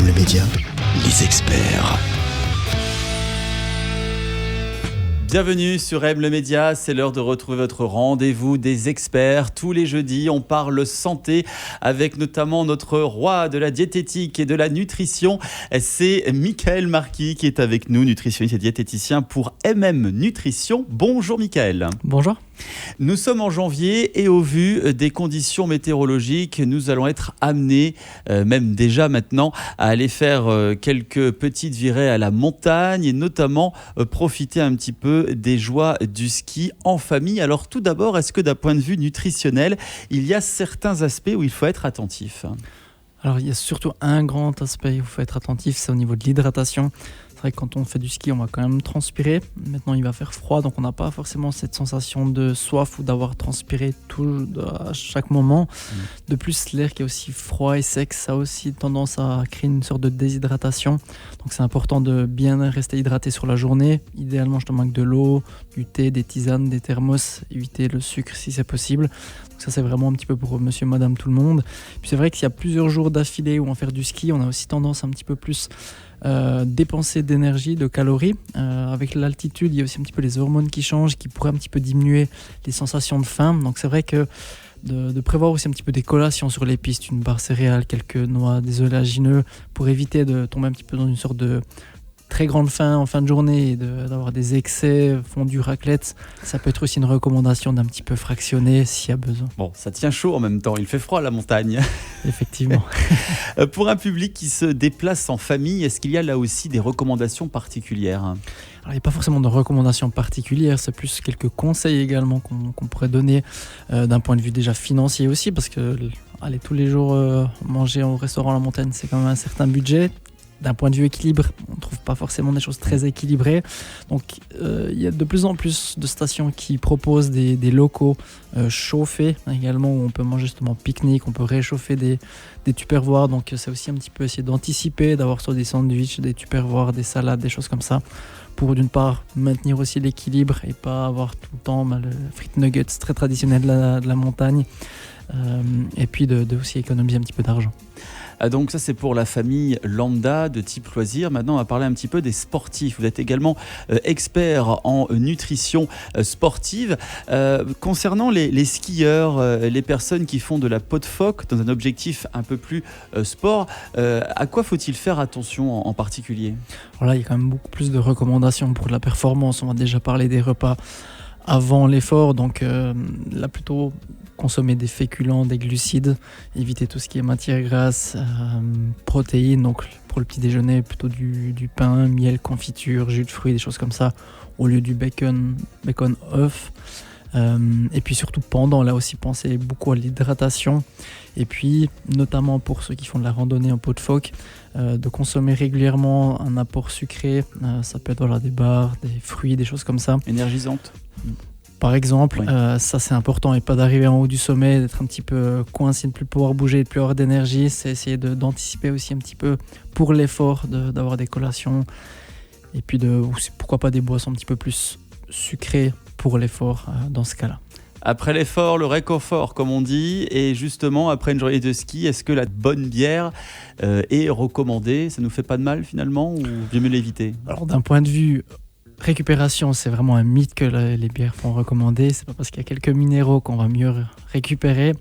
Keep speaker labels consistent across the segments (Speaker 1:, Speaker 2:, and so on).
Speaker 1: le média, les experts.
Speaker 2: Bienvenue sur M le Média, c'est l'heure de retrouver votre rendez-vous des experts. Tous les jeudis, on parle santé avec notamment notre roi de la diététique et de la nutrition. C'est Michael Marquis qui est avec nous, nutritionniste et diététicien pour MM Nutrition. Bonjour Michael.
Speaker 3: Bonjour.
Speaker 2: Nous sommes en janvier et au vu des conditions météorologiques, nous allons être amenés, même déjà maintenant, à aller faire quelques petites virées à la montagne et notamment profiter un petit peu des joies du ski en famille. Alors tout d'abord, est-ce que d'un point de vue nutritionnel, il y a certains aspects où il faut être attentif ?
Speaker 3: Alors il y a surtout un grand aspect où il faut être attentif, c'est au niveau de l'hydratation. C'est vrai que quand on fait du ski, on va quand même transpirer. Maintenant, il va faire froid, donc on n'a pas forcément cette sensation de soif ou d'avoir transpiré tout à chaque moment. De plus, l'air qui est aussi froid et sec, ça a aussi tendance à créer une sorte de déshydratation. Donc c'est important de bien rester hydraté sur la journée. Idéalement, justement, avec de l'eau, du thé, des tisanes, des thermos. Éviter le sucre si c'est possible. Donc ça, c'est vraiment un petit peu pour monsieur, madame, tout le monde. Puis c'est vrai qu'il y a plusieurs jours d'affilée où on fait du ski, on a aussi tendance un petit peu plus dépenser d'énergie, de calories. Avec l'altitude, il y a aussi un petit peu les hormones qui changent, qui pourraient un petit peu diminuer les sensations de faim. Donc c'est vrai que de prévoir aussi un petit peu des collations sur les pistes, une barre céréale, quelques noix, des oléagineux, pour éviter de tomber un petit peu dans une sorte de très grande faim en fin de journée et d'avoir des excès, fondue, raclette. Ça peut être aussi une recommandation d'un petit peu fractionner s'il y a besoin.
Speaker 2: Bon, ça tient chaud en même temps, il fait froid à la montagne.
Speaker 3: Effectivement.
Speaker 2: Pour un public qui se déplace en famille, est-ce qu'il y a là aussi des recommandations particulières ? Alors,
Speaker 3: il n'y a pas forcément de recommandations particulières, c'est plus quelques conseils également qu'on pourrait donner d'un point de vue déjà financier aussi, parce que aller tous les jours manger au restaurant à la montagne, c'est quand même un certain budget. D'un point de vue équilibre, on ne trouve pas forcément des choses très équilibrées. Donc, il y a de plus en plus de stations qui proposent des locaux chauffés également, où on peut manger justement pique-nique, on peut réchauffer des tupperwares. Donc, c'est aussi un petit peu essayer d'anticiper, d'avoir soit des sandwichs, des tupperwares, des salades, des choses comme ça, pour d'une part maintenir aussi l'équilibre et pas avoir tout le temps le frites nuggets très traditionnel de la montagne, et puis de aussi économiser un petit peu d'argent.
Speaker 2: Donc ça c'est pour la famille lambda de type loisir. Maintenant on va parler un petit peu des sportifs. Vous êtes également expert en nutrition sportive. Concernant les skieurs, les personnes qui font de la peau de phoque dans un objectif un peu plus sport, à quoi faut-il faire attention en particulier ?
Speaker 3: Alors là il y a quand même beaucoup plus de recommandations pour la performance. On va déjà parler des repas avant l'effort, donc là plutôt consommer des féculents, des glucides, éviter tout ce qui est matière grasse, protéines, donc pour le petit déjeuner plutôt du pain, miel, confiture, jus de fruits, des choses comme ça, au lieu du bacon œuf. Et puis surtout pendant, là aussi penser beaucoup à l'hydratation, et puis notamment pour ceux qui font de la randonnée en peau de phoque, de consommer régulièrement un apport sucré, ça peut être des barres, des fruits, des choses comme ça.
Speaker 2: Énergisante
Speaker 3: par exemple,
Speaker 2: oui.
Speaker 3: Ça c'est important, et pas d'arriver en haut du sommet, d'être un petit peu coincé, de ne plus pouvoir bouger, de ne plus avoir d'énergie. C'est essayer d'anticiper aussi un petit peu pour l'effort, d'avoir des collations, et puis pourquoi pas des boissons un petit peu plus sucrées pour l'effort dans ce cas-là.
Speaker 2: Après l'effort, le réconfort comme on dit, et justement après une journée de ski, est-ce que la bonne bière est recommandée ? Ça nous fait pas de mal finalement, ou vaut mieux l'éviter ?
Speaker 3: Alors d'un point de vue récupération, c'est vraiment un mythe que les bières font recommander. C'est pas parce qu'il y a quelques minéraux qu'on va mieux récupérer.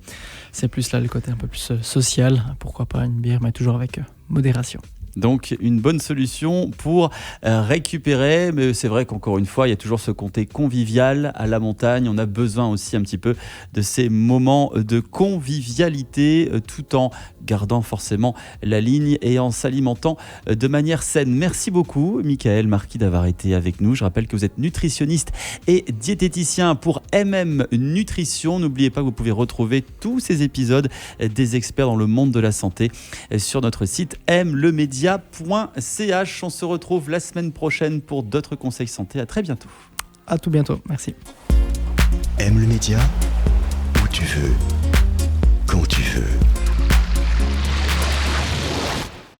Speaker 3: C'est plus là le côté un peu plus social. Pourquoi pas une bière, mais toujours avec modération.
Speaker 2: Donc une bonne solution pour récupérer, mais c'est vrai qu'encore une fois, il y a toujours ce côté convivial à la montagne. On a besoin aussi un petit peu de ces moments de convivialité tout en gardant forcément la ligne et en s'alimentant de manière saine. Merci beaucoup Michael Marquis d'avoir été avec nous. Je rappelle que vous êtes nutritionniste et diététicien pour MM Nutrition. N'oubliez pas que vous pouvez retrouver tous ces épisodes des experts dans le monde de la santé sur notre site mlemedia.ch. On se retrouve la semaine prochaine pour d'autres conseils santé. À très bientôt.
Speaker 3: À tout bientôt. Merci.
Speaker 1: M le média, où tu veux, quand tu veux.